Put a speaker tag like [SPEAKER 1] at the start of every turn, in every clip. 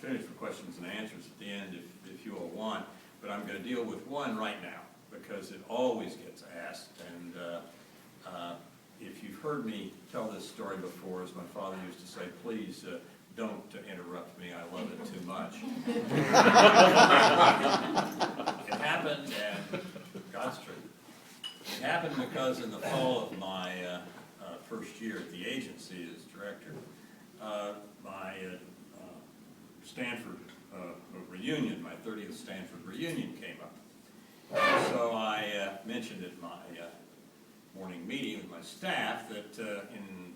[SPEAKER 1] opportunity for questions and answers at the end if you all want, but I'm going to deal with one right now because it always gets asked, and if you've heard me tell this story before, as my father used to say, please don't interrupt me, I love it too much. It happened, and God's truth. It happened because in the fall of my first year at the agency as director, my Stanford reunion, my 30th Stanford reunion came up. And so I mentioned at my morning meeting with my staff that in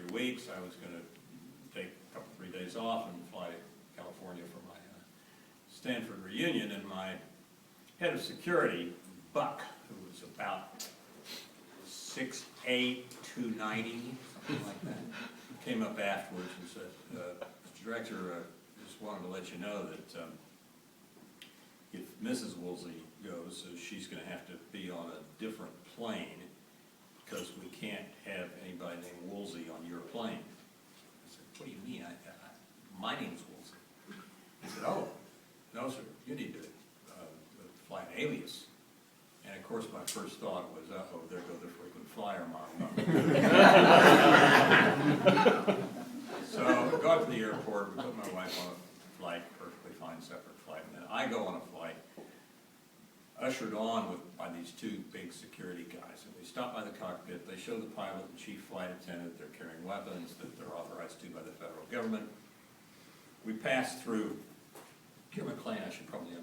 [SPEAKER 1] 2-3 weeks I was going to take a couple, 3 days off and fly to California for my Stanford reunion, and my head of security, Buck, who was about 6'8", 290, something like that, came up afterwards and said, Mr. Director, just wanted to let you know that if Mrs. Woolsey goes, she's going to have to be on a different plane because we can't have anybody named Woolsey on your plane. I said, what do you mean? My name's Woolsey. He said, oh, no, sir, you need to fly an alias. And of course, my first thought was, uh-oh, there go the frequent flyer model. So I go up to the airport, we put my wife on a flight, perfectly fine, separate flight, and then I go on a flight, ushered on by these two big security guys. And we stop by the cockpit, they show the pilot and chief flight attendant, they're carrying weapons that they're authorized to by the federal government. We pass through, here McLean, I should probably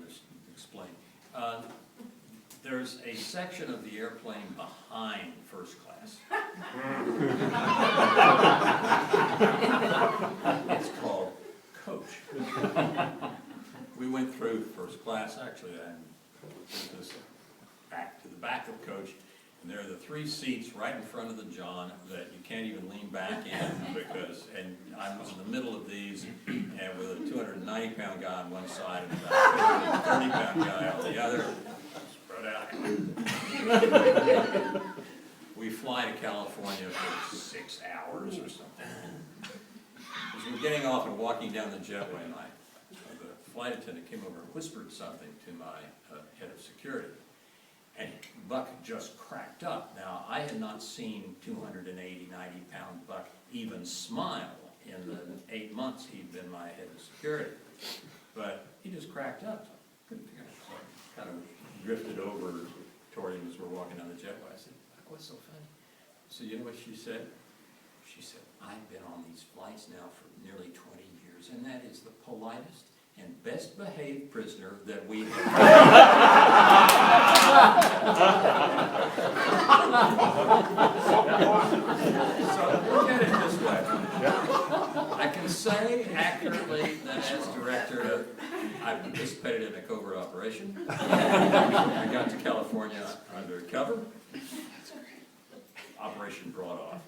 [SPEAKER 1] explain. There's a section of the airplane behind first class. It's called coach. We went through first class, actually, and took this back to the back of coach, and there are the 3 seats right in front of the John that you can't even lean back in because, and I was in the middle of these, and with a 290-pound guy on one side and about a 230-pound guy on the other. We fly to California for 6 hours or something. As we're getting off and walking down the jetway, the flight attendant came over and whispered something to my head of security. And Buck just cracked up. Now, I had not seen 280, 90-pound Buck even smile in the 8 months he'd been my head of security. But he just cracked up. So I couldn't figure it out. So I kind of drifted over toward him as we're walking down the jetway. I said, what's so funny? So you know what she said? She said, I've been on these flights now for nearly 20 years, and that is the politest and best behaved prisoner that we have. So look at it this way. I can say accurately that as director, I participated in a covert operation. I got to California under cover. Operation brought off.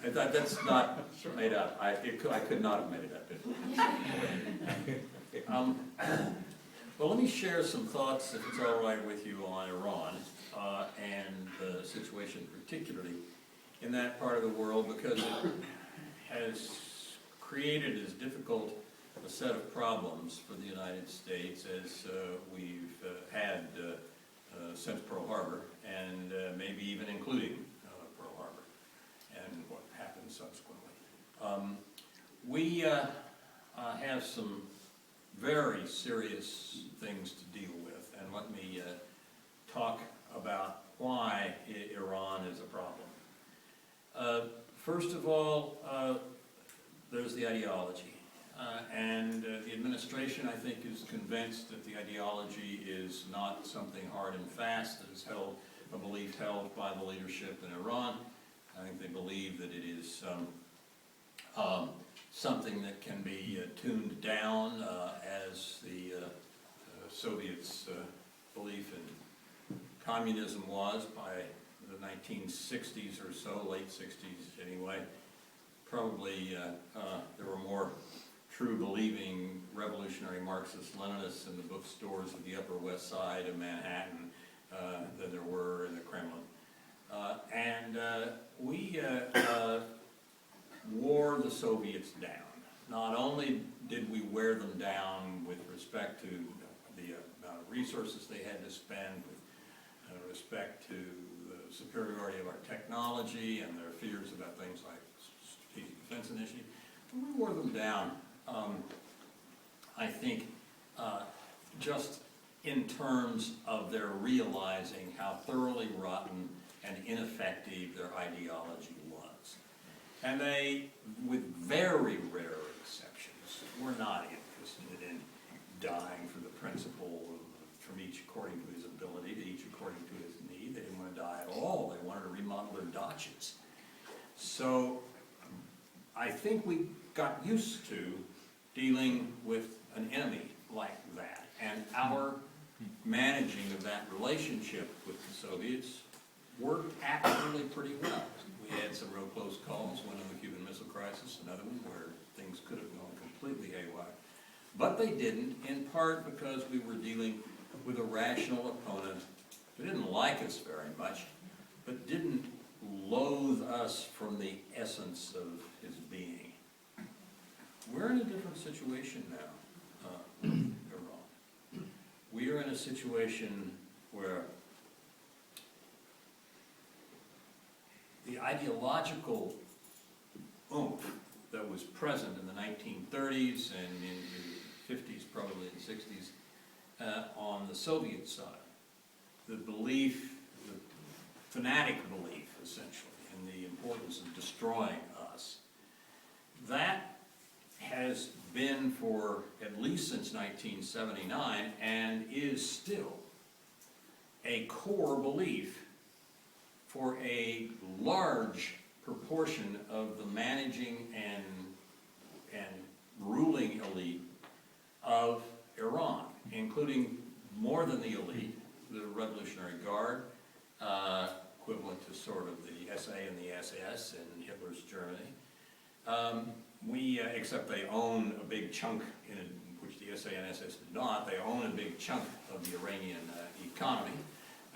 [SPEAKER 1] That's not made up. I could not have made it up. Well, let me share some thoughts, if it's all right with you, on Iran and the situation particularly in that part of the world, because it has created as difficult a set of problems for the United States as we've had since Pearl Harbor, and maybe even including Pearl Harbor and what happened subsequently. We have some very serious things to deal with, and let me talk about why Iran is a problem. First of all, there's the ideology. And the administration, I think, is convinced that the ideology is not something hard and fast, that is a belief held by the leadership in Iran. I think they believe that it is something that can be tuned down as the Soviets' belief in communism was by the 1960s or so, late 60s anyway. Probably there were more true believing revolutionary Marxist-Leninists in the bookstores of the Upper West Side of Manhattan than there were in the Kremlin. We wore Soviets down. Not only did we wear them down with respect to the amount of resources they had to spend, with respect to the superiority of our technology and their fears about things like strategic defense initiative, but we wore them down, I think, just in terms of their realizing how thoroughly rotten and ineffective their ideology was. And they, with very rare exceptions, were not interested in dying for the principle of from each according to his ability to each according to his need. They didn't want to die at all. They wanted to remodel their dachas. So I think we got used to dealing with an enemy like that. And our managing of that relationship with the Soviets worked actually pretty well. We had some real close calls, one on the Cuban Missile Crisis, another one where things could have gone completely haywire. But they didn't, in part because we were dealing with a rational opponent who didn't like us very much, but didn't loathe us from the essence of his being. We're in a different situation now, Iran. We are in a situation where the ideological oomph that was present in the 1930s and in the 50s, probably in the 60s, on the Soviet side, the belief, the fanatic belief, essentially, in the importance of destroying us, that has been for at least since 1979 and is still a core belief for a large proportion of the managing and ruling elite of Iran, including more than the elite, the Revolutionary Guard, equivalent to sort of the SA and the SS in Hitler's Germany. Except they own a big chunk, which the SA and SS did not, they own a big chunk of the Iranian economy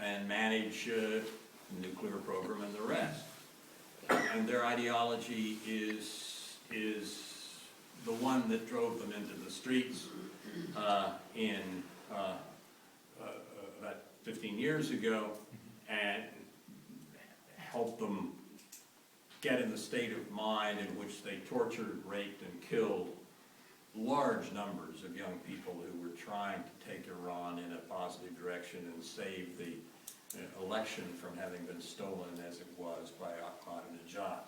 [SPEAKER 1] and manage the nuclear program and the rest. And their ideology is the one that drove them into the streets in about 15 years ago and helped them get in the state of mind in which they tortured, raped, and killed large numbers of young people who were trying to take Iran in a positive direction and save the election from having been stolen as it was by Ahmadinejad.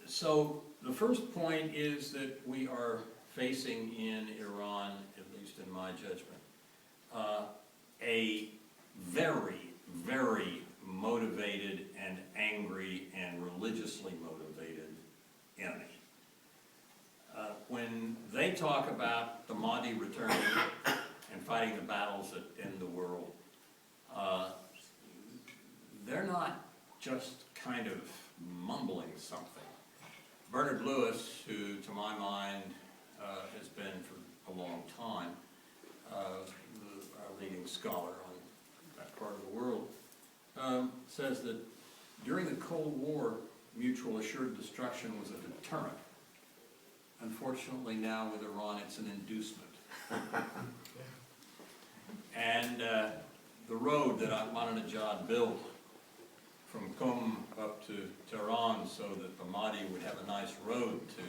[SPEAKER 1] So the first point is that we are facing in Iran, at least in my judgment, a very, very motivated and angry and religiously motivated enemy. When they talk about the Mahdi returning and fighting the battles that end the world, they're not just kind of mumbling something. Bernard Lewis, who to my mind has been for a long time our leading scholar on that part of the world, says that during the Cold War, mutual assured destruction was a deterrent. Unfortunately now with Iran it's an inducement. And the road that Ahmadinejad built from Qom up to Tehran so that the Mahdi would have a nice road to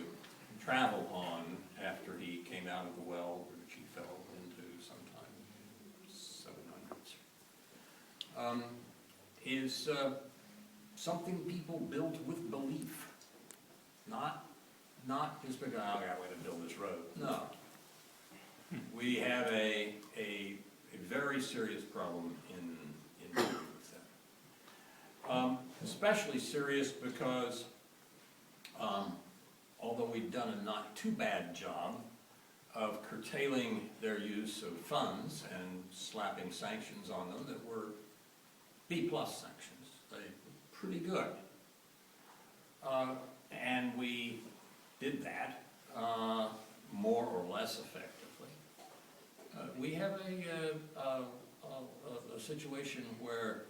[SPEAKER 1] travel on after he came out of the well, which he fell into sometime in the 700s, is something people build with belief, not just because, oh, I got a way to build this road. No. We have a very serious problem in dealing with that. Especially serious because although we've done a not too bad job of curtailing their use of funds and slapping sanctions on them that were B-plus sanctions, they're pretty good. And we did that more or less effectively. We have a situation where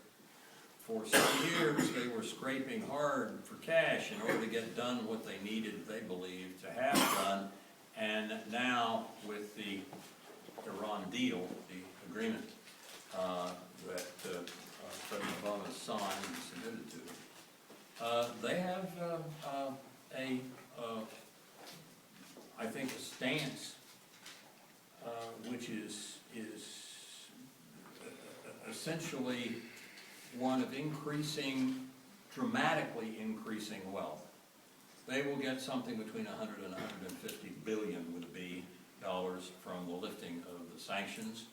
[SPEAKER 1] for some years, they were scraping hard for cash in order to get done what they needed, they believed, to have done. And now, with the Iran deal, the agreement that President Obama signed and submitted to, they have I think, a stance which is essentially one of dramatically increasing wealth. They will get something between 100 and 150 billion with a B dollars from the lifting of the sanctions,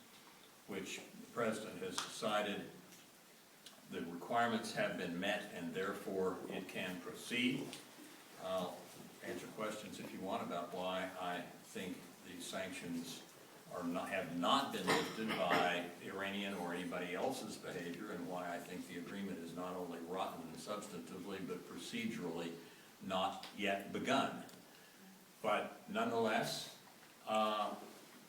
[SPEAKER 1] which the President has decided the requirements have been met and therefore it can proceed. I'll answer questions if you want about why I think these sanctions have not been lifted by Iranian or anybody else's behavior, and why I think the agreement is not only rotten substantively but procedurally not yet begun. But nonetheless,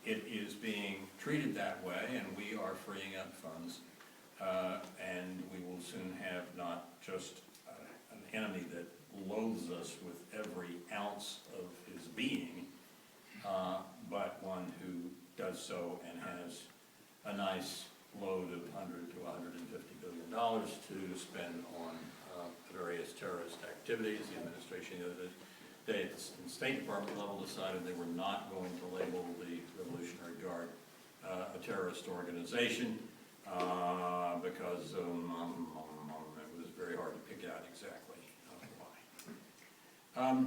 [SPEAKER 1] it is being treated that way, and we are freeing up funds, and we will soon have not just an enemy that loathes us with every ounce of his being, but one who does so and has a nice load of $100 to $150 billion to spend on various terrorist activities. The administration the other day at the State Department level decided they were not going to label the Revolutionary Guard a terrorist organization because it was very hard to pick out exactly why.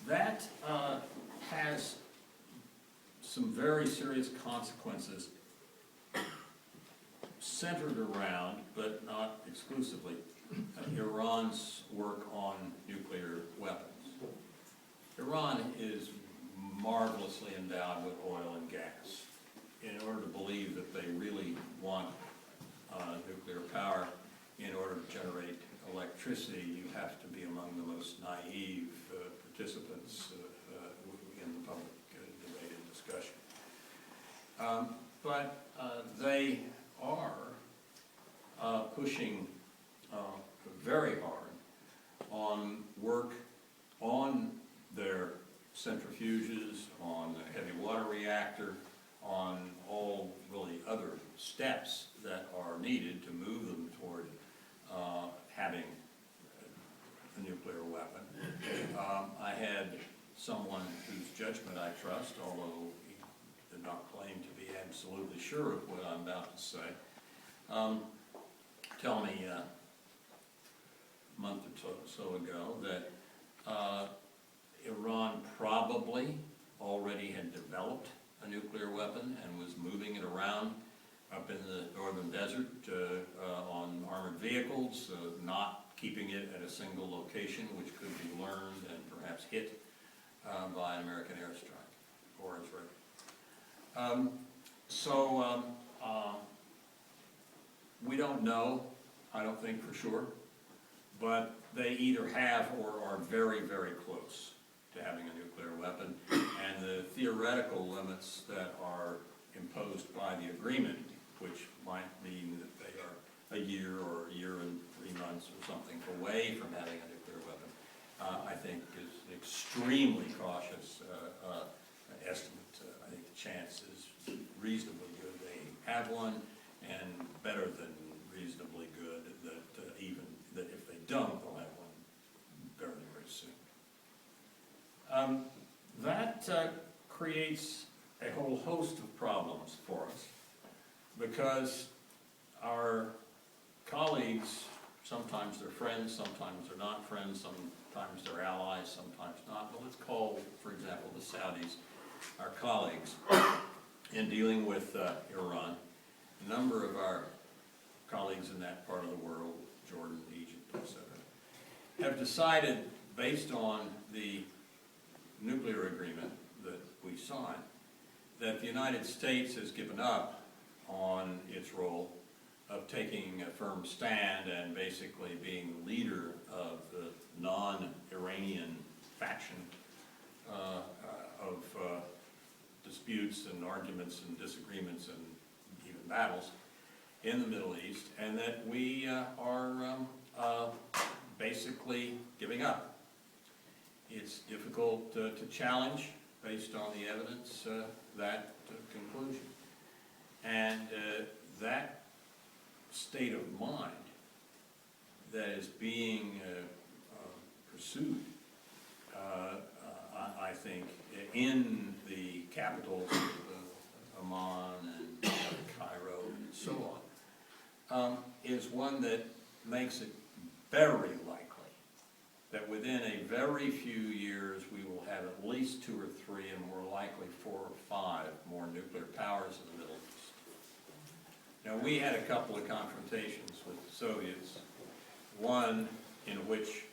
[SPEAKER 1] That has some very serious consequences centered around, but not exclusively, Iran's work on nuclear weapons. Iran is marvelously endowed with oil and gas. In order to believe that they really want nuclear power in order to generate electricity, you have to be among the most naive participants in the public debate and discussion. But they are pushing very hard on work on their centrifuges, on the heavy water reactor, on all really other steps that are needed to move them toward having a nuclear weapon. I had someone whose judgment I trust, although he did not claim to be absolutely sure of what I'm about to say, tell me a month or so ago that Iran probably already had developed a nuclear weapon and was moving it around up in the northern desert on armored vehicles, not keeping it at a single location, which could be learned and perhaps hit by an American airstrike or Israeli. We don't know, I don't think for sure, but they either have or are very, very close to having a nuclear weapon, and the theoretical limits that are imposed by the agreement, which might mean that they are a year or a year and 3 months or something away from having a nuclear weapon, I think is an extremely cautious estimate. I think the chance is reasonably good they have one, and better than reasonably good that if they don't, they'll have one very, very soon. That creates a whole host of problems for us, because our colleagues, sometimes they're friends, sometimes they're not friends, sometimes they're allies, sometimes not, but let's call, for example, the Saudis our colleagues in dealing with Iran. A number of our colleagues in that part of the world, Jordan, Egypt, etc., have decided, based on the nuclear agreement that we signed, that the United States has given up on its role of taking a firm stand and basically being the leader of the non-Iranian faction of disputes and arguments and disagreements and even battles, in the Middle East, and that we are basically giving up. It's difficult to challenge, based on the evidence, that conclusion. And that state of mind that is being pursued, I think, in the capitals of Amman and Cairo and so on, is one that makes it very likely that within a very few years we will have at least 2 or 3, and more likely 4 or 5 more nuclear powers in the Middle East. Now, we had a couple of confrontations with the Soviets, one in which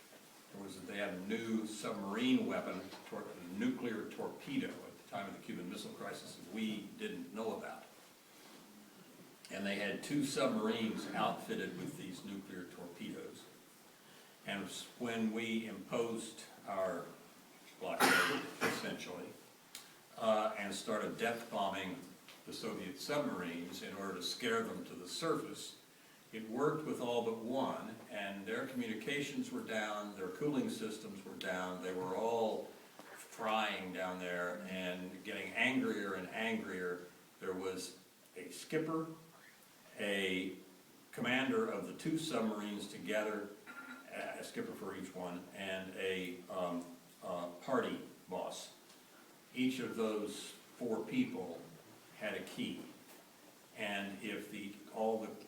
[SPEAKER 1] they had a new submarine weapon, a nuclear torpedo at the time of the Cuban Missile Crisis that we didn't know about. And they had 2 submarines outfitted with these nuclear torpedoes. And when we imposed our blockade, essentially, and started death bombing the Soviet submarines in order to scare them to the surface, it worked with all but one, and their communications were down, their cooling systems were down, they were all frying down there and getting angrier and angrier. There was a skipper, a commander of the 2 submarines together, a skipper for each one, and a party boss. Each of those 4 people had a key, and if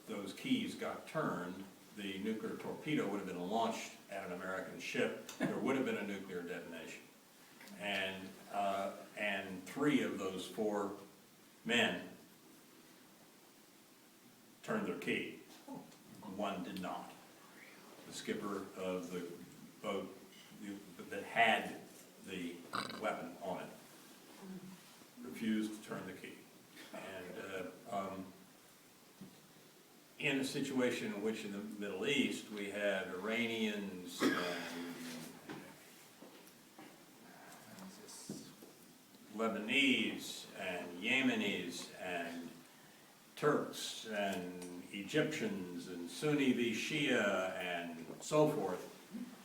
[SPEAKER 1] those keys got turned, the nuclear torpedo would have been launched at an American ship. There would have been a nuclear detonation, and 3 of those 4 men turned their key. One did not. The skipper of the boat that had the weapon on it refused to turn the key. And in a situation in which in the Middle East we had Iranians and Lebanese and Yemenis and Turks and Egyptians and Sunni v. Shia and so forth,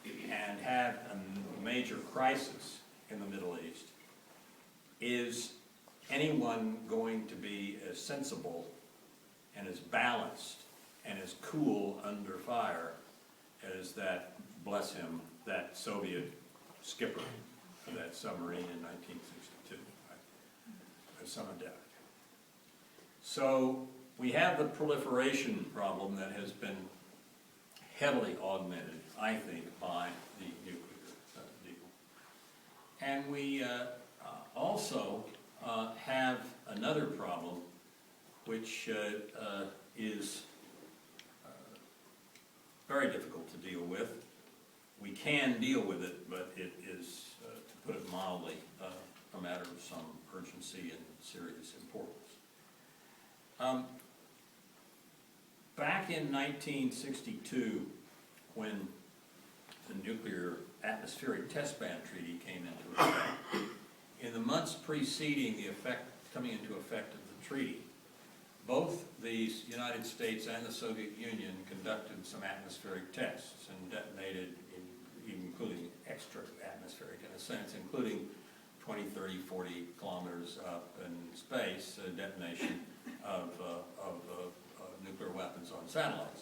[SPEAKER 1] and have a major crisis in the Middle East, is anyone going to be as sensible and as balanced and as cool under fire as that, bless him, that Soviet skipper of that submarine in 1962? There's some doubt. So we have the proliferation problem that has been heavily augmented, I think, by the nuclear deal. And we also have another problem, which is very difficult to deal with. We can deal with it, but it is, to put it mildly, a matter of some urgency and serious importance. Back in 1962, when the Nuclear Atmospheric Test Ban Treaty came into effect, in the months preceding the coming into effect of the treaty, both the United States and the Soviet Union conducted some atmospheric tests and detonated, including extra atmospheric in a sense, including 20, 30, 40 kilometers up in space, detonation of nuclear weapons on satellites.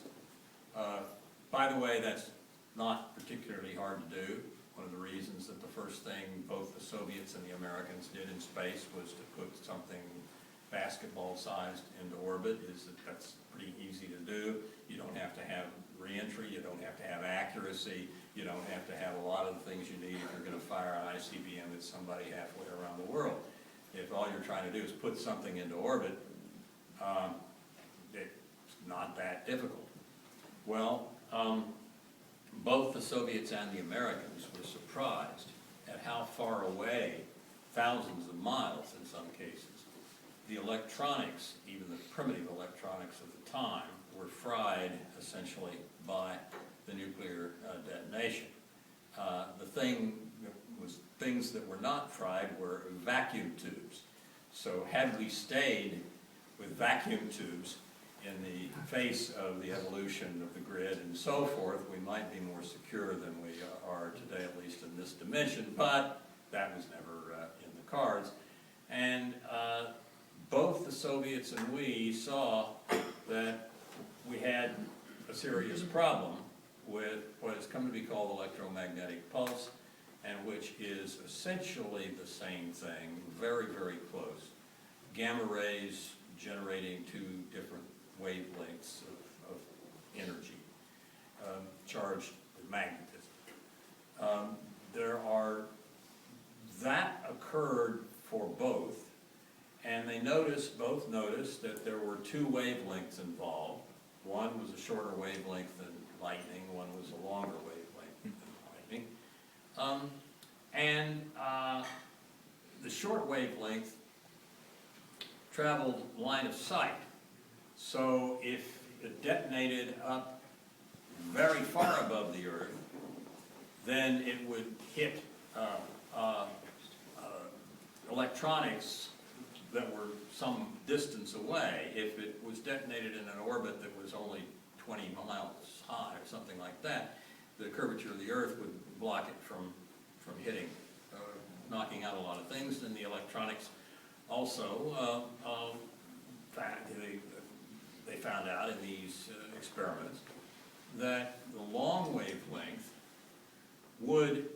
[SPEAKER 1] By the way, that's not particularly hard to do. One of the reasons that the first thing both the Soviets and the Americans did in space was to put something basketball-sized into orbit is that that's pretty easy to do. You don't have to have re-entry, you don't have to have accuracy, you don't have to have a lot of the things you need if you're going to fire an ICBM at somebody halfway around the world. If all you're trying to do is put something into orbit, it's not that difficult. Well, both the Soviets and the Americans were surprised at how far away, thousands of miles in some cases, the electronics, even the primitive electronics of the time, were fried essentially by the nuclear detonation. Things that were not fried were vacuum tubes. So had we stayed with vacuum tubes in the face of the evolution of the grid and so forth, we might be more secure than we are today, at least in this dimension, but that was never in the cards. And both the Soviets and we saw that we had a serious problem with what has come to be called electromagnetic pulse, and which is essentially the same thing, very, very close. Gamma rays generating two different wavelengths of energy, charged with magnetism. That occurred for both, and they both noticed that there were two wavelengths involved. One was a shorter wavelength than lightning, one was a longer wavelength than lightning. The short wavelength traveled line of sight. So if it detonated up very far above the Earth, then it would hit electronics that were some distance away. If it was detonated in an orbit that was only 20 miles high or something like that, the curvature of the Earth would block it from hitting, knocking out a lot of things. And the electronics also, they found out in these experiments that the long wavelength would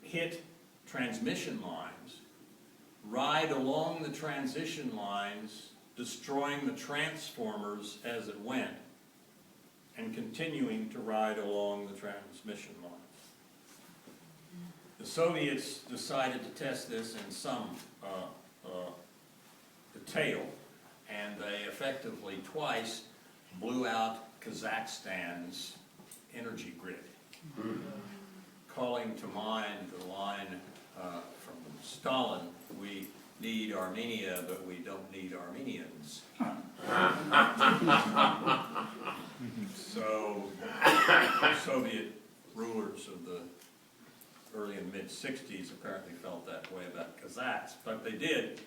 [SPEAKER 1] hit transmission lines, ride along the transition lines, destroying the transformers as it went, and continuing to ride along the transmission lines. The Soviets decided to test this in some detail, and they effectively twice blew out Kazakhstan's energy grid, calling to mind the line from Stalin, "We need Armenia, but we don't need Armenians." So Soviet rulers of the early and mid-60s apparently felt that way about Kazakhs, but they did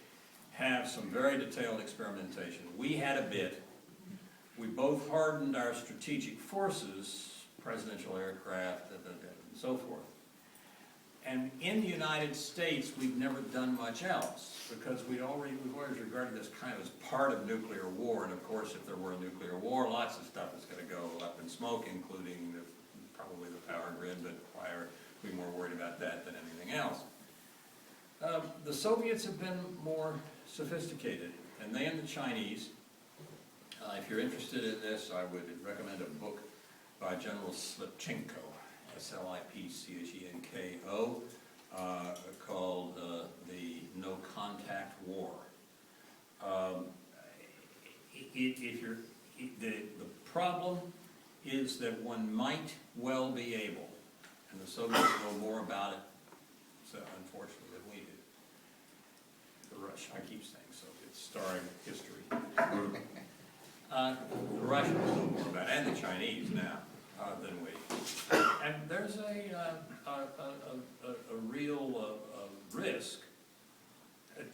[SPEAKER 1] have some very detailed experimentation. We had a bit. We both hardened our strategic forces, presidential aircraft, and so forth. And in the United States, we've never done much else, because we've always regarded this kind of as part of nuclear war. And of course, if there were a nuclear war, lots of stuff is going to go up in smoke, including probably the power grid, but why are we more worried about that than anything else? The Soviets have been more sophisticated, and they and the Chinese. If you're interested in this, I would recommend a book by General Slipchenko, S-L-I-P-C-H-E-N-K-O, called The No Contact War. The problem is that one might well be able, and the Soviets know more about it, so unfortunately, than we do. The Russians, I keep saying Soviets, starring history. The Russians know more about it, and the Chinese now, than we. And there's a real risk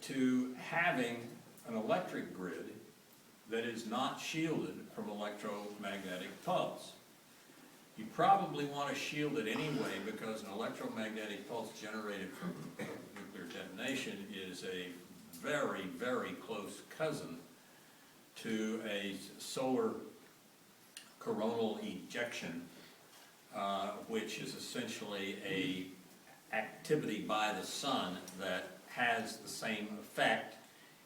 [SPEAKER 1] to having an electric grid that is not shielded from electromagnetic pulse. You probably want to shield it anyway, because an electromagnetic pulse generated from nuclear detonation is a very, very close cousin to a solar coronal ejection, which is essentially a activity by the sun that has the same effect,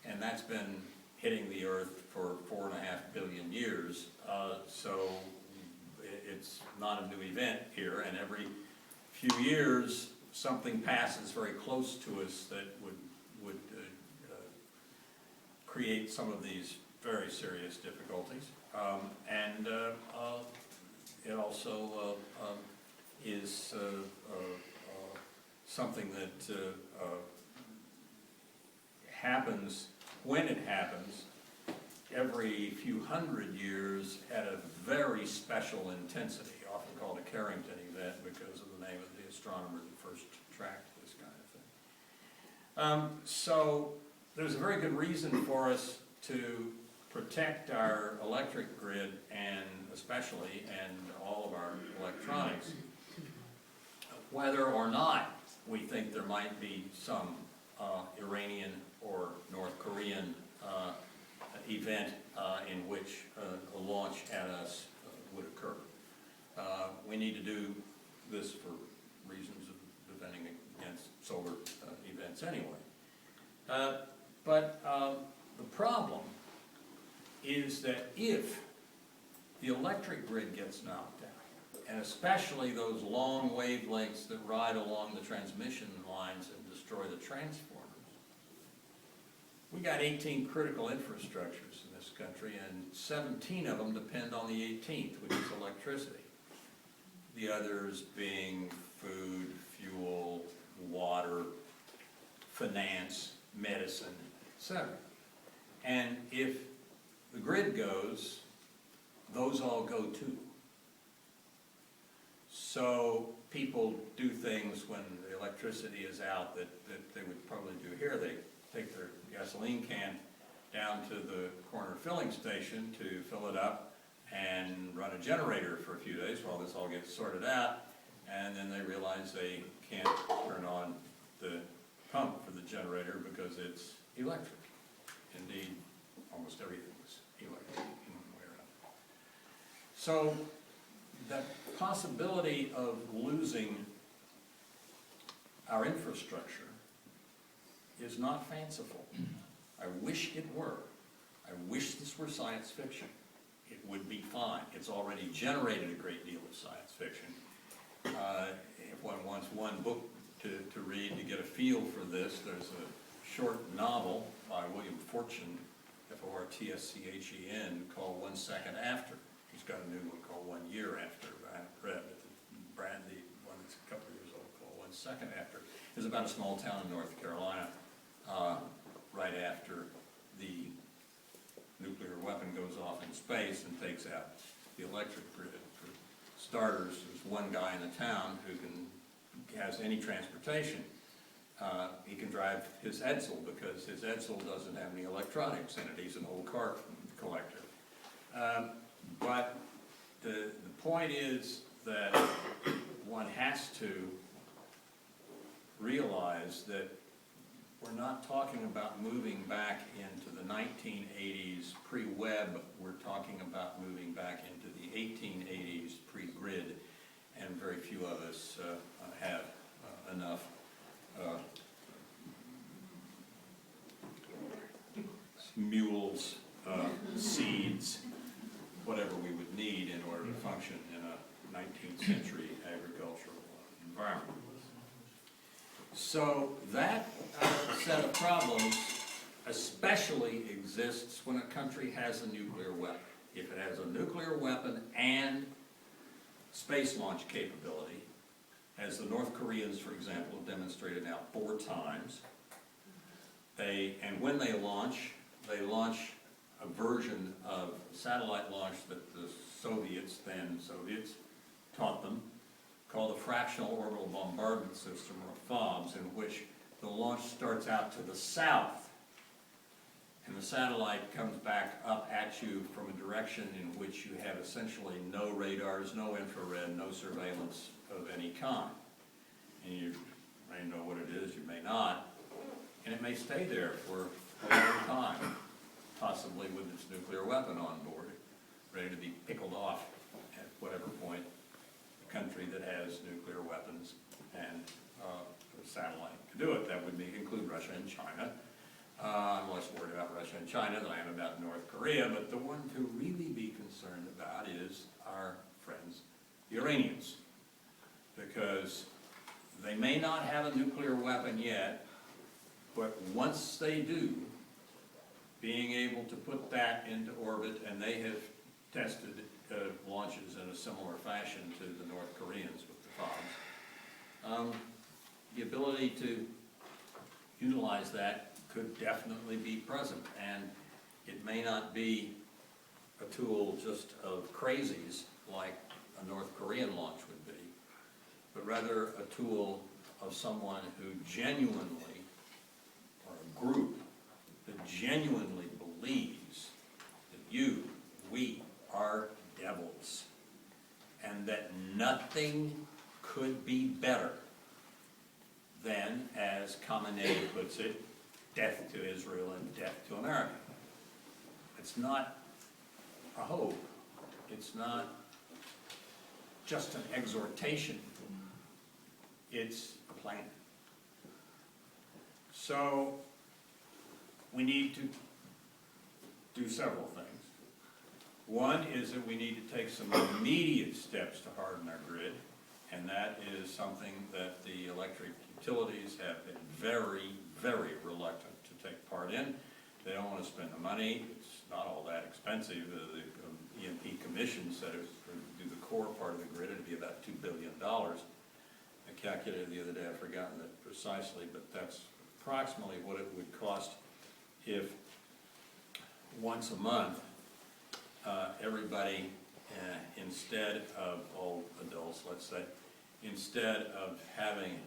[SPEAKER 1] and that's been hitting the Earth for 4.5 billion years. So it's not a new event here, and every few years something passes very close to us that would create some of these very serious difficulties. It also is something that happens when it happens every few hundred years at a very special intensity, often called a Carrington event because of the name of the astronomer that first tracked this kind of thing. So there's a very good reason for us to protect our electric grid and especially, and all of our electronics, whether or not we think there might be some Iranian or North Korean event in which a launch at us would occur. We need to do this for reasons of defending against solar events anyway. But the problem is that if the electric grid gets knocked out, and especially those long wavelengths that ride along the transmission lines and destroy the transformers, we got 18 critical infrastructures in this country, and 17 of them depend on the 18th, which is electricity. The others being food, fuel, water, finance, medicine, etc. And if the grid goes, those all go too. So people do things when the electricity is out that they would probably do here. They take their gasoline can down to the corner filling station to fill it up and run a generator for a few days while this all gets sorted out, and then they realize they can't turn on the pump for the generator because it's electric. Indeed, almost everything is electric in one way or another. So the possibility of losing our infrastructure is not fanciful. I wish it were. I wish this were science fiction. It would be fine. It's already generated a great deal of science fiction. If one wants one book to read to get a feel for this, there's a short novel by William Fortune, Fortschen, called 1 Second After. He's got a new one called 1 Year After, I haven't read, but the one that's a couple of years old called 1 Second After is about a small town in North Carolina right after the nuclear weapon goes off in space and takes out the electric grid. For starters, there's one guy in the town who has any transportation. He can drive his Edsel because his Edsel doesn't have any electronics in it. He's an old car collector. But the point is that one has to realize that we're not talking about moving back into the 1980s pre-web. We're talking about moving back into the 1880s pre-grid, and very few of us have enough mules, seeds, whatever we would need in order to function in a 19th century agricultural environment. So that set of problems especially exists when a country has a nuclear weapon. If it has a nuclear weapon and space launch capability, as the North Koreans, for example, have demonstrated now 4 times, and when they launch a version of satellite launch that the Soviets taught them, called a fractional orbital bombardment system, or FOBS, in which the launch starts out to the south, and the satellite comes back up at you from a direction in which you have essentially no radars, no infrared, no surveillance of any kind. And you may know what it is, you may not, and it may stay there for a long time, possibly with its nuclear weapon on board, ready to be pickled off at whatever point the country that has nuclear weapons and a satellite can do it. That would include Russia and China. I'm less worried about Russia and China than I am about North Korea, but the one to really be concerned about is our friends, the Iranians, because they may not have a nuclear weapon yet, but once they do, being able to put that into orbit, and they have tested launches in a similar fashion to the North Koreans with the FOBs, the ability to utilize that could definitely be present, and it may not be a tool just of crazies like a North Korean launch would be, but rather a tool of someone who genuinely, or a group that genuinely believes we are devils, and that nothing could be better than, as Khamenei puts it, death to Israel and death to America. It's not a hope. It's not just an exhortation. It's a plan. So we need to do several things. One is that we need to take some immediate steps to harden our grid, and that is something that the electric utilities have been very, very reluctant to take part in. They don't want to spend the money. It's not all that expensive. The E&P Commission said it would do the core part of the grid. It would be about $2 billion. I calculated the other day, I've forgotten it precisely, but that's approximately what it would cost if once a month everybody, instead of all adults, let's say, instead of having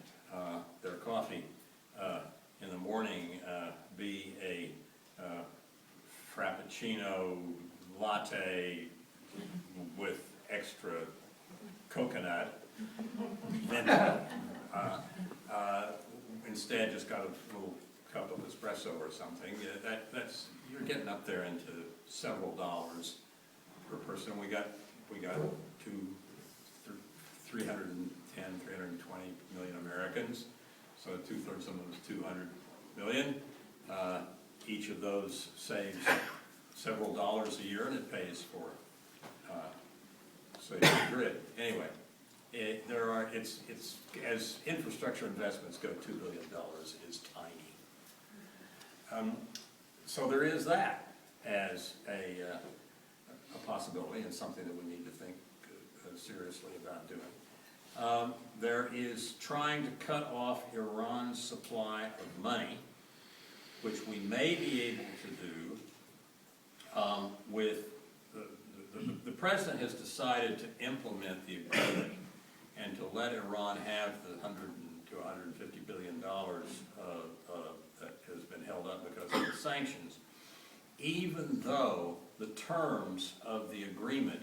[SPEAKER 1] their coffee in the morning be a frappuccino latte with extra coconut, then instead just got a little cup of espresso or something. That's you're getting up there into several dollars per person. We got 310, 320 million Americans, so 2/3 of them is 200 million. Each of those saves several dollars a year, and it pays for saving the grid. Anyway, it's as infrastructure investments go, $2 billion is tiny. So there is that as a possibility, and something that we need to think seriously about doing. There is trying to cut off Iran's supply of money, which we may be able to do with the president has decided to implement the agreement and to let Iran have the $100 to $150 billion that has been held up because of the sanctions, even though the terms of the agreement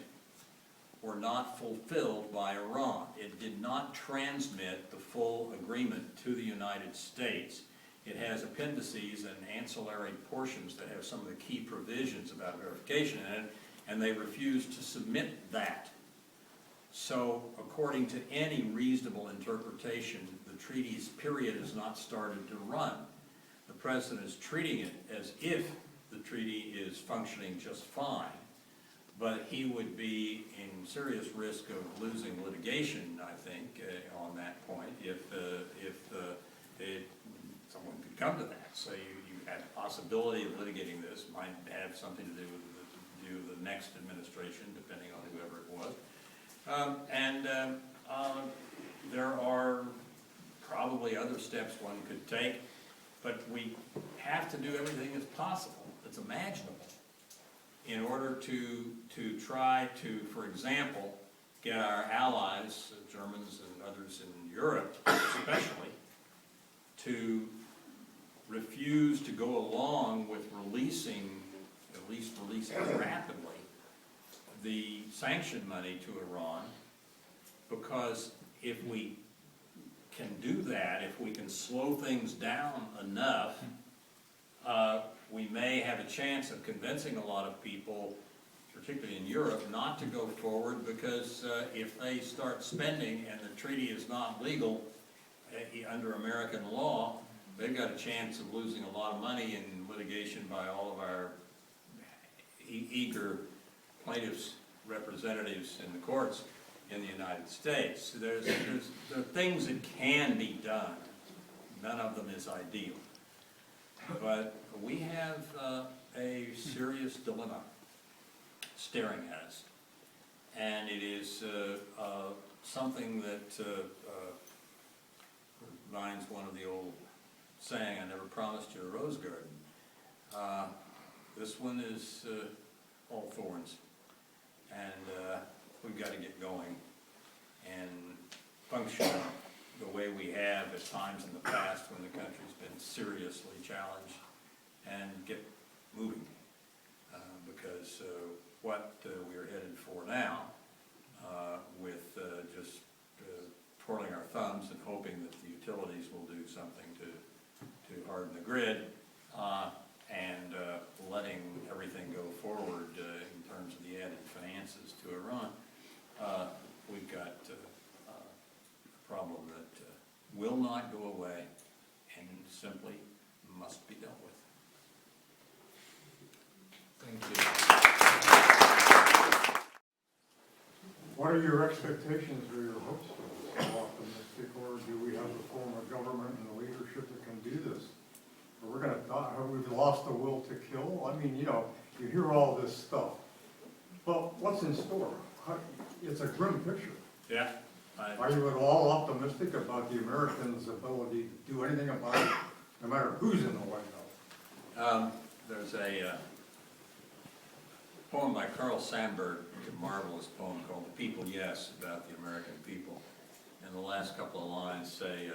[SPEAKER 1] were not fulfilled by Iran. It did not transmit the full agreement to the United States. It has appendices and ancillary portions that have some of the key provisions about verification in it, and they refused to submit that. So, according to any reasonable interpretation, the treaty's period has not started to run. The president is treating it as if the treaty is functioning just fine, but he would be in serious risk of losing litigation, I think, on that point, if someone could come to that. So you had the possibility of litigating this, might have something to do with the next administration, depending on whoever it was. There are probably other steps one could take, but we have to do everything that's possible, that's imaginable, in order to try to, for example, get our allies, Germans and others in Europe especially, to refuse to go along with releasing, at least releasing rapidly, the sanction money to Iran, because if we can do that, if we can slow things down enough, we may have a chance of convincing a lot of people, particularly in Europe, not to go forward, because if they start spending and the treaty is not legal under American law, they've got a chance of losing a lot of money in litigation by all of our eager plaintiffs' representatives in the courts in the United States. There are things that can be done. None of them is ideal. But we have a serious dilemma staring at us. And it is something that reminds one of the old saying, I never promised you a rose garden. This one is all thorns. And we've got to get going and function the way we have at times in the past when the country's been seriously challenged, and get moving. because what we are headed for now, with just twirling our thumbs and hoping that the utilities will do something to harden the grid, and letting everything go forward in terms of the added finances to Iran, we've got a problem that will not go away and simply must be dealt with.
[SPEAKER 2] Thank you.
[SPEAKER 3] What are your expectations or your hopes for this? How optimistic, or do we have a form of government and leadership that can do this? Or we're going to die, we've lost the will to kill? I mean, you know, you hear all this stuff. But what's in store? It's a grim picture.
[SPEAKER 1] Yeah.
[SPEAKER 3] Are you at all optimistic about the Americans' ability to do anything about it, no matter who's in the White House?
[SPEAKER 1] There's a poem by Carl Sandburg, a marvelous poem called "The People Yes," about the American people. And the last couple of lines say,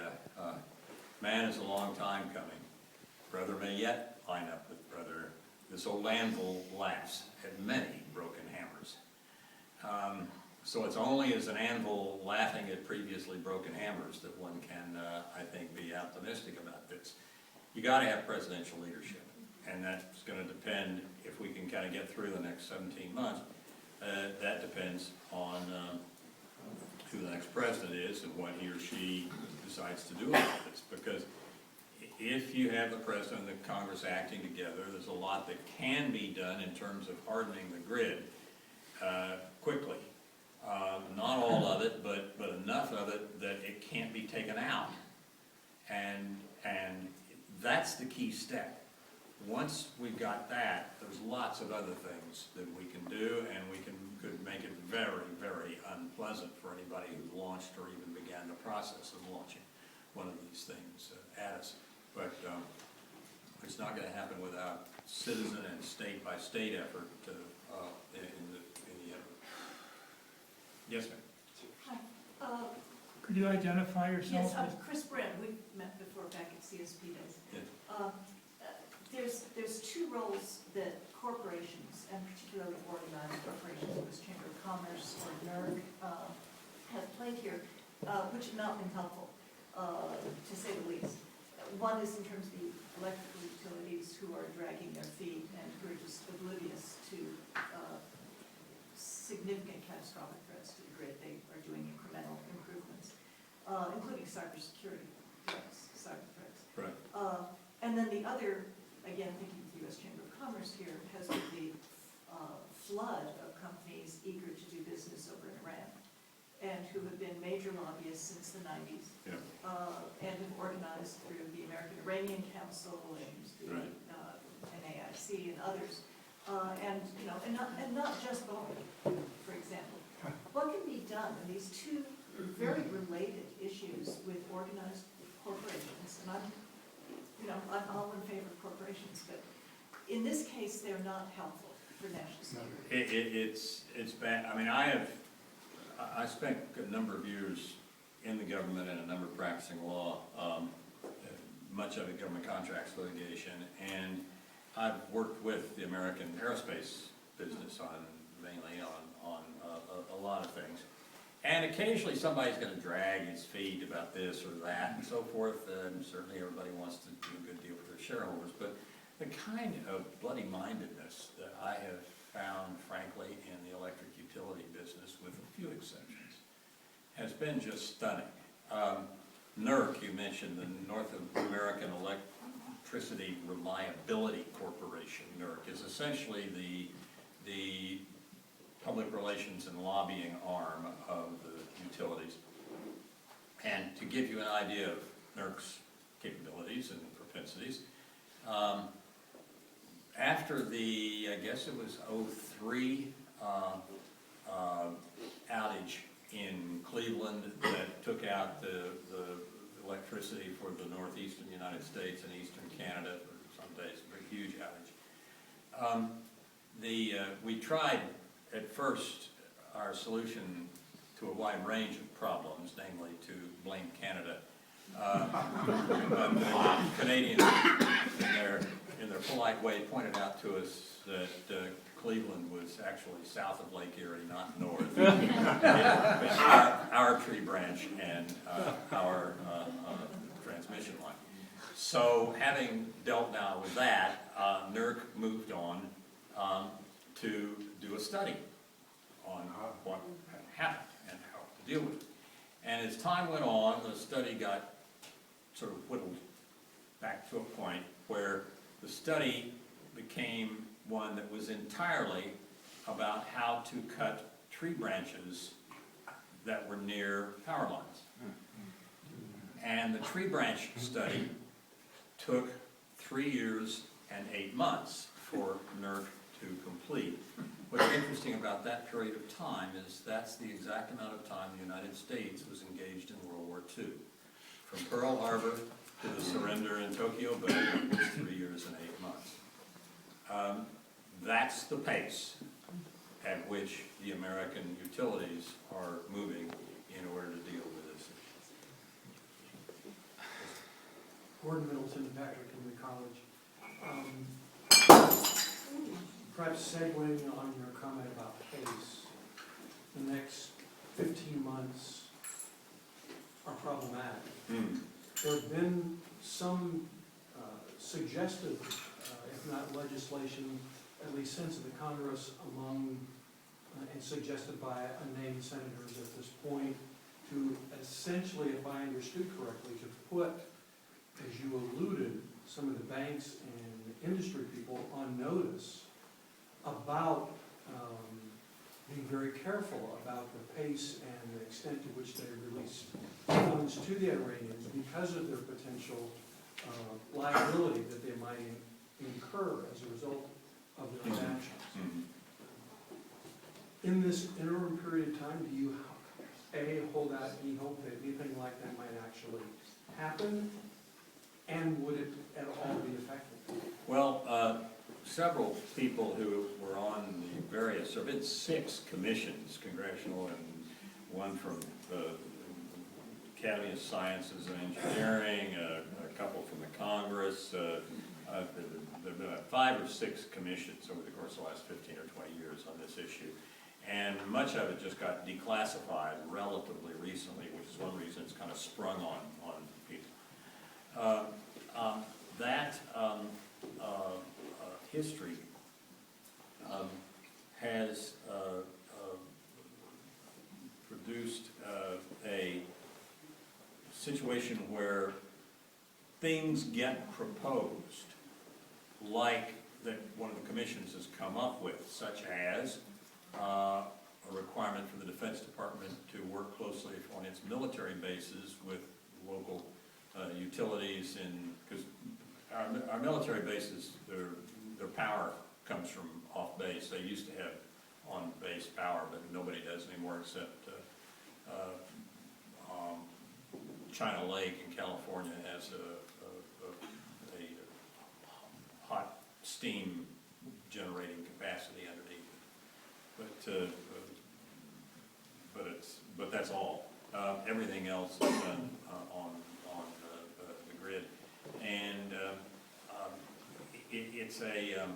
[SPEAKER 1] man is a long time coming. Brother may yet line up with brother. This old anvil laughs at many broken hammers. So it's only as an anvil laughing at previously broken hammers that one can, I think, be optimistic about this. You got to have presidential leadership, and that's going to depend, if we can kind of get through the next 17 months, that depends on who the next president is and what he or she decides to do about this. Because if you have the president and the Congress acting together, there's a lot that can be done in terms of hardening the grid quickly. Not all of it, but enough of it that it can't be taken out. And that's the key step. Once we've got that, there's lots of other things that we can do, and we could make it very, very unpleasant for anybody who launched or even began the process of launching one of these things at us. But it's not going to happen without citizen and state-by-state effort in the effort. Yes, ma'am.
[SPEAKER 4] Hi.
[SPEAKER 2] Could you identify yourself?
[SPEAKER 4] Yes, I'm Chris Brand. We've met before back at CSP days.
[SPEAKER 1] Yes.
[SPEAKER 4] There's two roles that corporations, and particularly organized corporations, the Chamber of Commerce or NERC, have played here, which have not been helpful, to say the least. One is in terms of the electrical utilities, who are dragging their feet and who are just oblivious to significant catastrophic threats to the grid. They are doing incremental improvements, including cybersecurity threats, cyber threats.
[SPEAKER 1] Right.
[SPEAKER 4] And then the other, again, thinking of the U.S. Chamber of Commerce here, has been the flood of companies eager to do business over in Iran, and who have been major lobbyists since the 90s,
[SPEAKER 1] Yeah.
[SPEAKER 4] and have organized through the American Iranian Council and through
[SPEAKER 1] Right.
[SPEAKER 4] NAIC and others. And you know, and not just Boeing, for example. What can be done in these two very related issues with organized corporations? And I'm all in favor of corporations, but in this case, they're not helpful for national security.
[SPEAKER 1] It's bad. I mean, I spent a number of years in the government and a number of practicing law, much of it government contracts litigation, and I've worked with the American aerospace business mainly on a lot of things. And occasionally somebody's going to drag his feet about this or that and so forth, and certainly everybody wants to do a good deal for their shareholders. But the kind of bloody-mindedness that I have found, frankly, in the electric utility business, with a few exceptions, has been just stunning. NERC, you mentioned, the North American Electricity Reliability Corporation, NERC, is essentially the public relations and lobbying arm of the utilities. And to give you an idea of NERC's capabilities and propensities, after the, I guess it was 2003 outage in Cleveland that took out the electricity for the northeastern United States and eastern Canada for some days, a very huge outage. We tried at first our solution to a wide range of problems, namely to blame Canada. But the Canadians, in their polite way, pointed out to us that Cleveland was actually south of Lake Erie, not north. Our tree branch and our transmission line. So having dealt now with that, NERC moved on to do a study on what had happened and how to deal with it. And as time went on, the study got sort of whittled back to a point where the study became one that was entirely about how to cut tree branches that were near power lines. And the tree branch study took 3 years and 8 months for NERC to complete. What's interesting about that period of time is that's the exact amount of time the United States was engaged in World War II. From Pearl Harbor to the surrender in Tokyo Bay, it was 3 years and 8 months. That's the pace at which the American utilities are moving in order to deal with this issue.
[SPEAKER 5] Gordon Middleton, Patrick Henry College. Perhaps segueing on your comment about pace, the next 15 months are problematic. There have been some suggested, if not legislation, at least sense of the Congress among, and suggested by unnamed senators at this point, to essentially, if I understood correctly, to put, as you alluded, some of the banks and industry people on notice about being very careful about the pace and the extent to which they release funds to the Iranians because of their potential liability that they might incur as a result of their actions. In this interim period of time, do you, A, hold out any hope that anything like that might actually happen? And would it at all be effective?
[SPEAKER 1] Well, several people who were on the various, there have been 6 commissions, congressional, and one from the Academy of Sciences and Engineering, a couple from the Congress. There have been 5 or 6 commissions over the course of the last 15 or 20 years on this issue. And much of it just got declassified relatively recently, which is one reason it's kind of sprung on people. That history has produced a situation where things get proposed, like that one of the commissions has come up with, such as a requirement for the Defense Department to work closely on its military bases with local utilities, because our military bases, their power comes from off base. They used to have on base power, but nobody does anymore except China Lake in California has a hot steam generating capacity underneath it. But that's all. Everything else is done on the grid, and it's a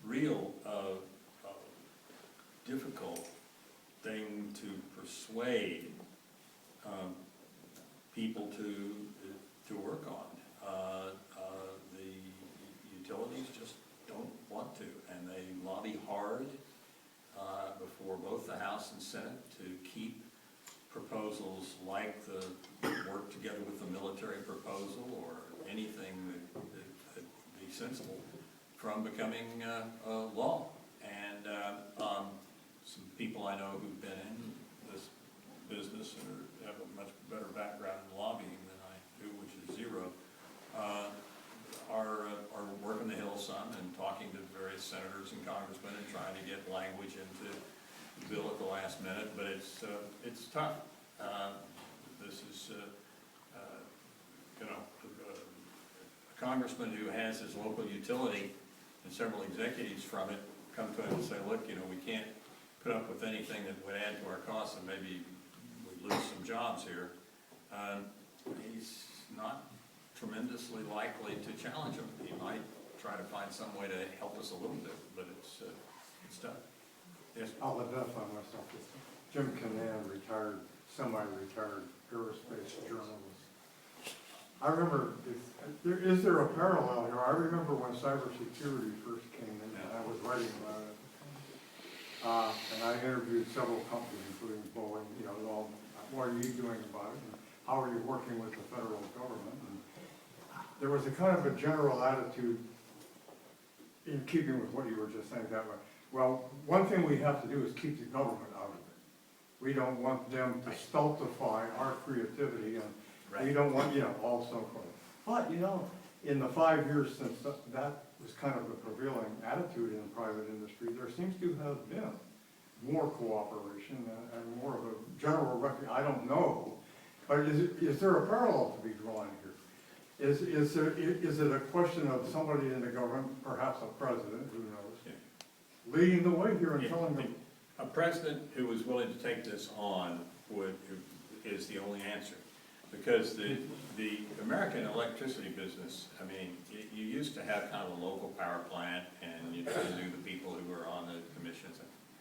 [SPEAKER 1] real difficult thing to persuade people to work on. The utilities just don't want to, and they lobby hard before both the House and Senate to keep proposals like the work together with the military proposal or anything that would be sensible from becoming law. And some people I know who've been in this business and have a much better background in lobbying than I do, which is zero, are working the Hill some and talking to various senators and congressmen and trying to get language into the bill at the last minute, but it's tough. This is, a congressman who has his local utility and several executives from it come to him and say, look, we can't put up with anything that would add to our costs and maybe we'd lose some jobs here. He's not tremendously likely to challenge him. He might try to find some way to help us a little bit, but it's tough. Yes?
[SPEAKER 3] I'll identify myself as Jim Canan, retired, semi-retired aerospace journalist. I remember, is there a parallel here? I remember when cybersecurity first came in, and I was writing about it. And I interviewed several companies, including Boeing, all, what are you doing about it? And how are you working with the federal government? And there was a kind of a general attitude in keeping with what you were just saying that way. Well, one thing we have to do is keep the government out of it. We don't want them to stultify our creativity, and we don't want, all so forth. But, in the 5 years since that was kind of the prevailing attitude in the private industry, there seems to have been more cooperation and more of a general recognition. I don't know, but is there a parallel to be drawn here? Is it a question of somebody in the government, perhaps a president, who knows, leading the way here and telling them?
[SPEAKER 1] A president who was willing to take this on is the only answer. Because the American electricity business, I mean, you used to have kind of a local power plant, and you try to do the people who were on the commissions.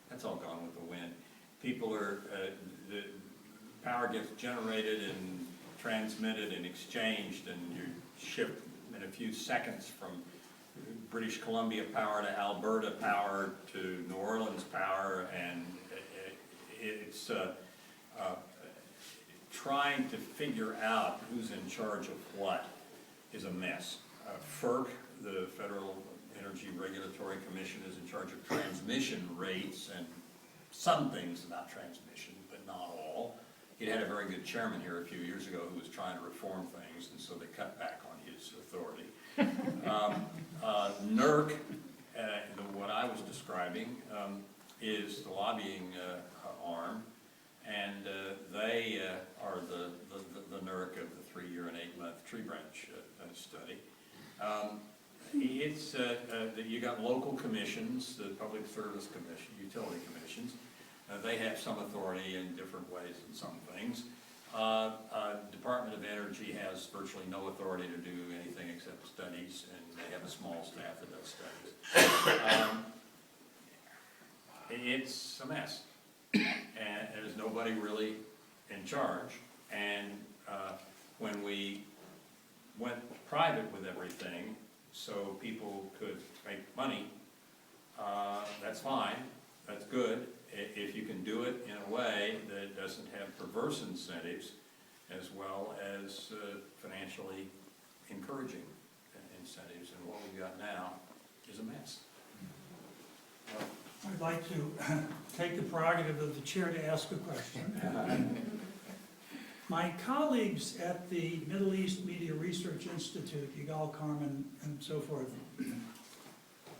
[SPEAKER 1] That's all gone with the wind. People the power gets generated and transmitted and exchanged, and you're shipped in a few seconds from British Columbia power to Alberta power to New Orleans power, and it's trying to figure out who's in charge of what is a mess. FERC, the Federal Energy Regulatory Commission, is in charge of transmission rates and some things about transmission, but not all. It had a very good chairman here a few years ago who was trying to reform things, and so they cut back on his authority. NERC, what I was describing, is the lobbying arm, and they are the NERC of the 3-year and 8-month tree branch study. It's that you got local commissions, the Public Service Commission, utility commissions. They have some authority in different ways in some things. Department of Energy has virtually no authority to do anything except studies, and they have a small staff that does studies. It's a mess, and there's nobody really in charge. And when we went private with everything, so people could make money, that's fine, that's good, if you can do it in a way that doesn't have perverse incentives, as well as financially encouraging incentives. And what we've got now is a mess.
[SPEAKER 2] I'd like to take the prerogative of the chair to ask a question. My colleagues at the Middle East Media Research Institute, Yigal Carmen and so forth,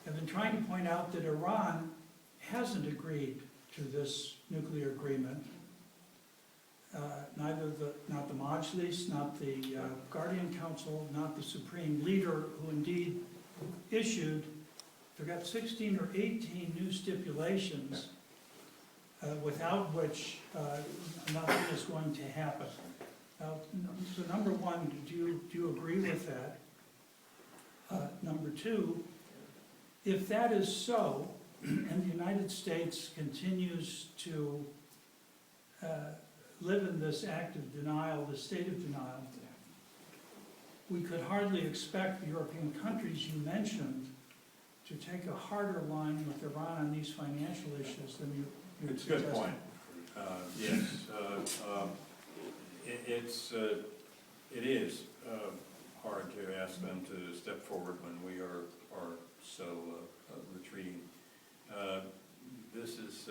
[SPEAKER 2] have been trying to point out that Iran hasn't agreed to this nuclear agreement. Not the Majlis, not the Guardian Council, not the Supreme Leader, who indeed issued, they've got 16 or 18 new stipulations, without which nothing is going to happen. So number one, do you agree with that? Number two, if that is so, and the United States continues to live in this act of denial, this state of denial, we could hardly expect the European countries you mentioned to take a harder line with Iran on these financial issues than you
[SPEAKER 1] It's a good
[SPEAKER 2] suggested.
[SPEAKER 1] point. Yes, it is hard to ask them to step forward when we are so retreating. This is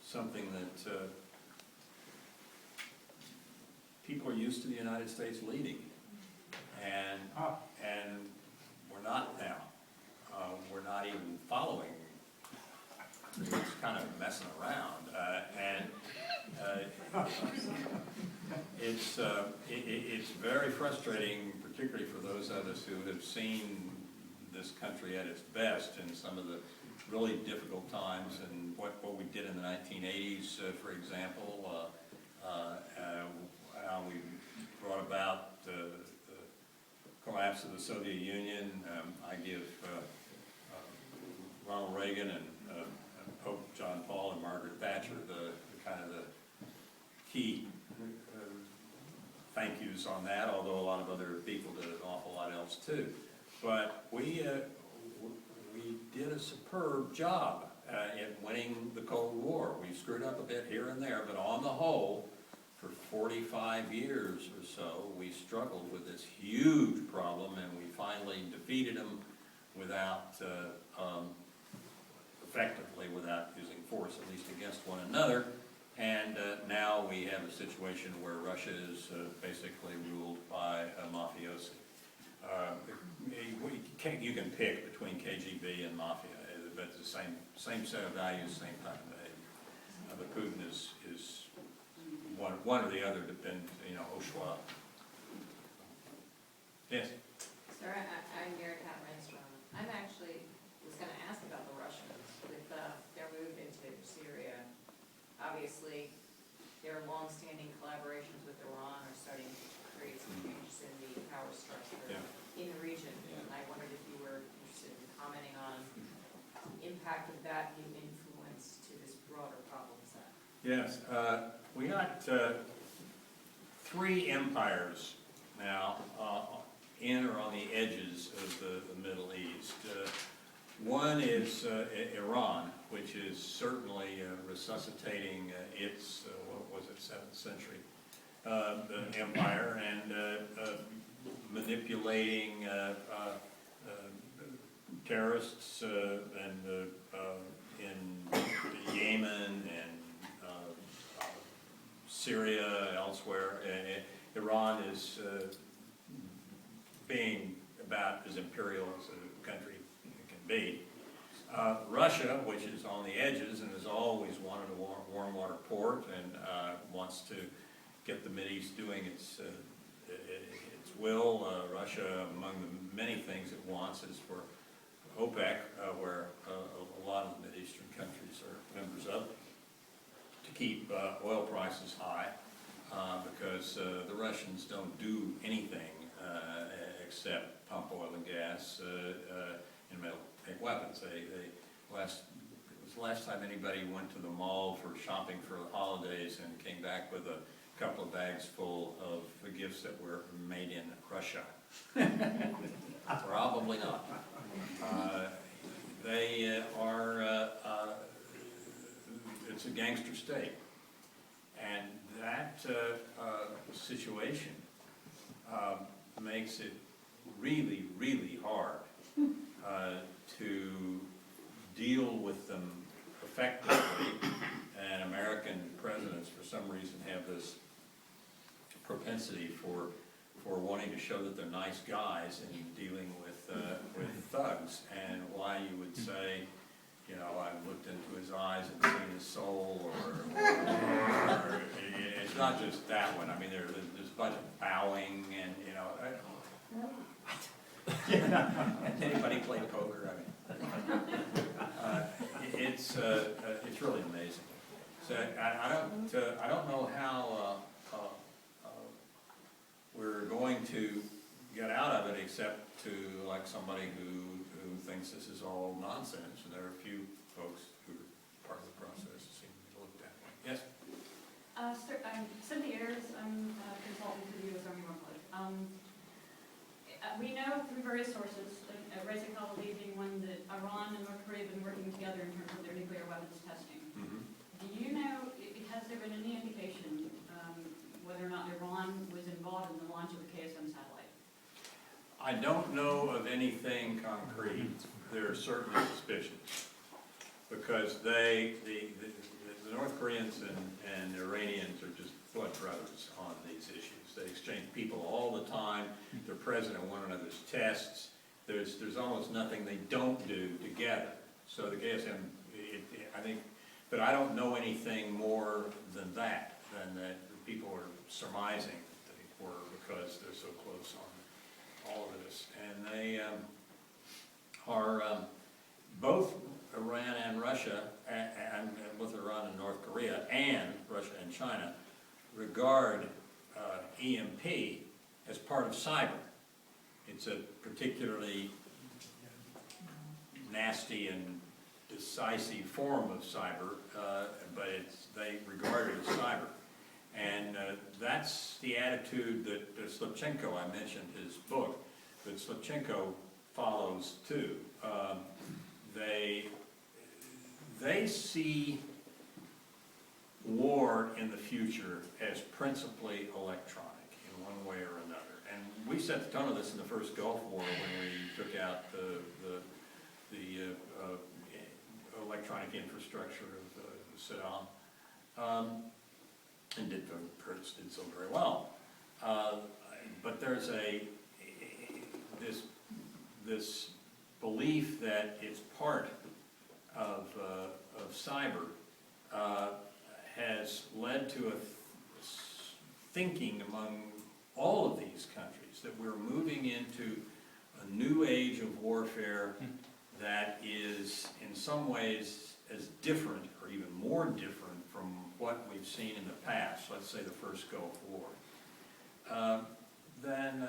[SPEAKER 1] something that people are used to the United States leading, and we're not now. We're not even following. It's kind of messing around, it's very frustrating, particularly for those of us who have seen this country at its best in some of the really difficult times, and what we did in the 1980s, for example, how we brought about collapse of the Soviet Union. I give Ronald Reagan and Pope John Paul and Margaret Thatcher the kind of the key thank yous on that, although a lot of other people did an awful lot else too. But we did a superb job in winning the Cold War. We screwed up a bit here and there, but on the whole, for 45 years or so, we struggled with this huge problem, and we finally defeated them without, effectively without using force, at least against one another. And now we have a situation where Russia is basically ruled by a mafiosi. You can pick between KGB and mafia, but it's the same set of values, same type of behavior. But Putin is one or the other, depends, au choix. Yes?
[SPEAKER 6] Sir, I'm Mary Pat Renstrom. I'm actually was going to ask about the Russians with their move into Syria. Obviously, their long-standing collaborations with Iran are starting to create some changes in the power structure in the region. And I wondered if you were interested in commenting on the impact of that new influence to this broader problem set.
[SPEAKER 1] Yes. We got 3 empires now in or on the edges of the Middle East. One is Iran, which is certainly resuscitating its, what was it, 7th century empire, and manipulating terrorists and in Yemen and Syria, elsewhere. Iran is being about as imperial as a country can be. Russia, which is on the edges and has always wanted a warm water port and wants to get the Mideast doing its will. Russia, among the many things it wants, is for OPEC, where a lot of the Mideastern countries are members of, to keep oil prices high, because the Russians don't do anything except pump oil and gas and make weapons. It was the last time anybody went to the mall for shopping for the holidays and came back with a couple of bags full of the gifts that were made in Russia. Probably not. They are, it's a gangster state. And that situation makes it really, really hard to deal with them effectively. And American presidents, for some reason, have this propensity for wanting to show that they're nice guys and dealing with thugs. And why you would say, I've looked into his eyes and seen his soul, or it's not just that one. I mean, there's a bunch of bowing and, anybody play poker? It's really amazing. So I don't know how we're going to get out of it, except to like somebody who thinks this is all nonsense, and there are a few folks who are part of the process who seem to look that way. Yes?
[SPEAKER 7] Sir, I'm Cindy Ayers. I'm a consultant to the U.S. Army War College. We know through various sources, Reza Khalidi being one, that Iran and North Korea have been working together in terms of their nuclear weapons testing.
[SPEAKER 1] Mm-hmm.
[SPEAKER 7] Do you know, has there been any indication whether or not Iran was involved in the launch of the KSM satellite?
[SPEAKER 1] I don't know of anything concrete. There are certainly suspicions, because the North Koreans and Iranians are just blood brothers on these issues. They exchange people all the time. They're present in one another's tests. There's almost nothing they don't do together. So the KSM, I think, but I don't know anything more than that people are surmising that they were, because they're so close on all of this. And they are both Iran and Russia, and both Iran and North Korea, and Russia and China, regard EMP as part of cyber. It's a particularly nasty and decisive form of cyber, but they regard it as cyber. And that's the attitude that Slipchenko, I mentioned his book, that Slipchenko follows too. They see war in the future as principally electronic in one way or another. And we set the tone of this in the first Gulf War when we took out the electronic infrastructure of Saddam, and did so very well. But there's this belief that it's part of cyber has led to a thinking among all of these countries that we're moving into a new age of warfare that is in some ways as different or even more different from what we've seen in the past, let's say the first Gulf War. Then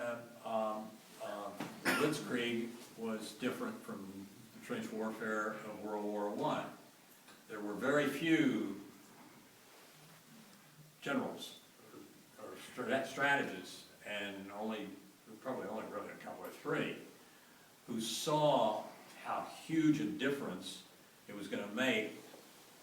[SPEAKER 1] Blitzkrieg was different from the trench warfare of World War I. There were very few generals or strategists, and probably only really a couple or three, who saw how huge a difference it was going to make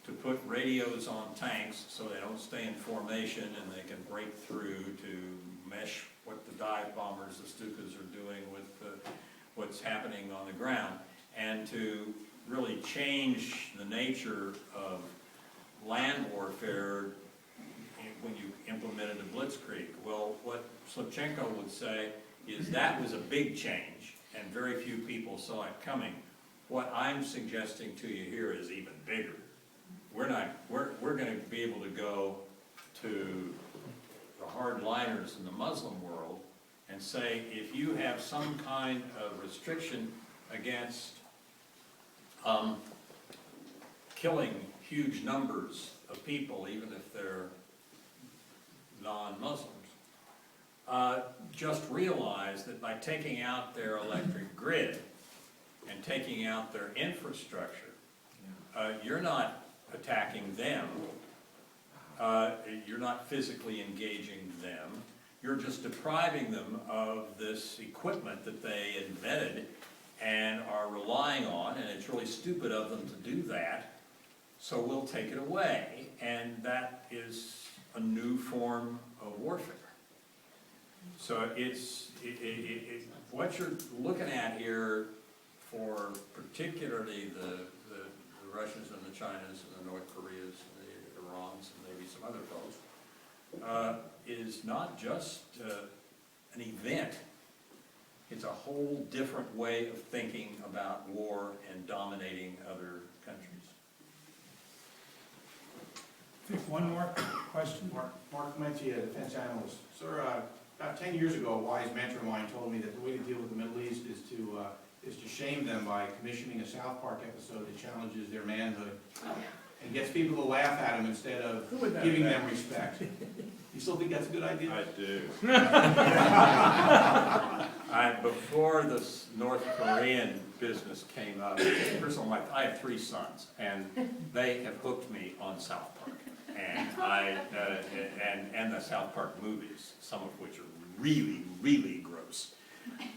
[SPEAKER 1] to put radios on tanks so they don't stay in formation and they can break through to mesh what the dive bombers, the Stukas, are doing with what's happening on the ground, and to really change the nature of land warfare when you implemented a blitzkrieg. Well, what Slipchenko would say is that was a big change, and very few people saw it coming. What I'm suggesting to you here is even bigger. We're going to be able to go to the hardliners in the Muslim world and say, if you have some kind of restriction against killing huge numbers of people, even if they're non-Muslims, just realize that by taking out their electric grid and taking out their infrastructure, you're not attacking them, you're not physically engaging them, you're just depriving them of this equipment that they invented and are relying on, and it's really stupid of them to do that, so we'll take it away, and that is a new form of warfare. So what you're looking at here for particularly the Russians and the Chinas and the North Koreas and the Irans and maybe some other folks, is not just an event. It's a whole different way of thinking about war and dominating other countries.
[SPEAKER 2] I think one more question.
[SPEAKER 8] Mark Mencia, defense analyst. Sir, about 10 years ago, a wise mentor of mine told me that the way to deal with the Middle East is to shame them by commissioning a South Park episode that challenges their manhood and gets people to laugh at them instead of giving them respect. You still think that's a good idea?
[SPEAKER 1] I do. Before this North Korean business came up, first of all, I have 3 sons, and they have hooked me on South Park. And and the South Park movies, some of which are really, really gross,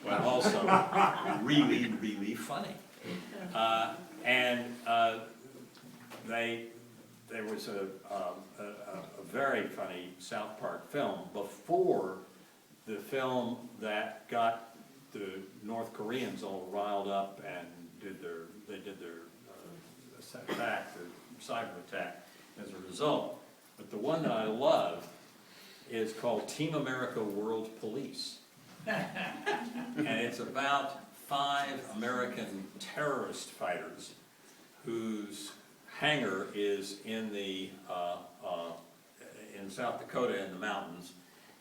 [SPEAKER 1] but also really, really funny. There was a very funny South Park film before the film that got the North Koreans all riled up and did their attack, their cyber attack as a result. But the one that I love is called Team America World Police. And it's about 5 American terrorist fighters whose hangar is in South Dakota in the mountains,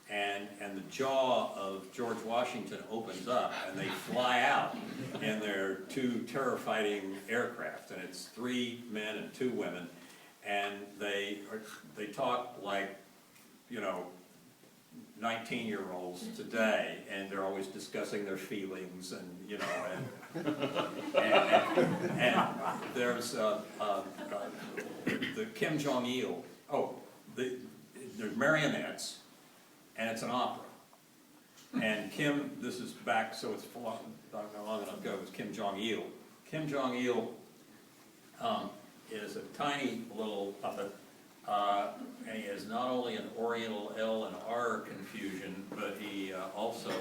[SPEAKER 1] and the jaw of George Washington opens up and they fly out in their 2 terror-fighting aircraft, and it's 3 men and 2 women, and they talk like, 19-year-olds today, and they're always discussing their feelings, and, you know, and there's the Kim Jong-il, there's marionettes, and it's an opera. And Kim, this is back, so it's not long enough ago, it was Kim Jong-il. Kim Jong-il is a tiny little puppet, and he has not only an Oriental L and R confusion, but he also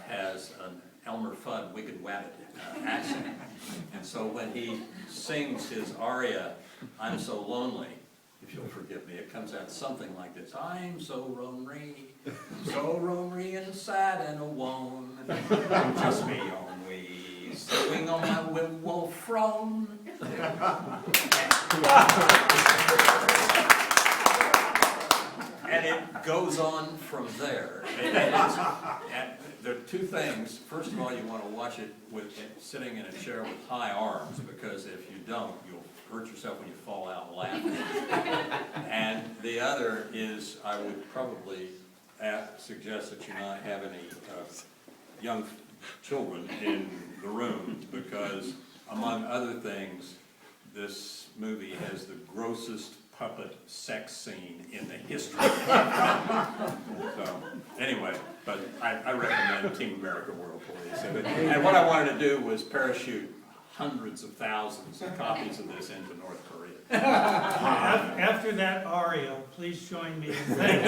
[SPEAKER 1] has an Elmer Fudd Wicked Wabbit accent. And so when he sings his aria, I'm So Lonely, if you'll forgive me, it comes out something like this. I'm so lonely and sad and alone, just me on we, sitting on my werewolf throne. And it goes on from there. And there are two things. First of all, you want to watch it with sitting in a chair with high arms, because if you don't, you'll hurt yourself when you fall out laughing. And the other is, I would probably suggest that you not have any young children in the room, because among other things, this movie has the grossest puppet sex scene in the history. So, anyway, but I recommend Team America World Police. And what I wanted to do was parachute hundreds of thousands of copies of this into North Korea.
[SPEAKER 2] After that aria, please join me in thanking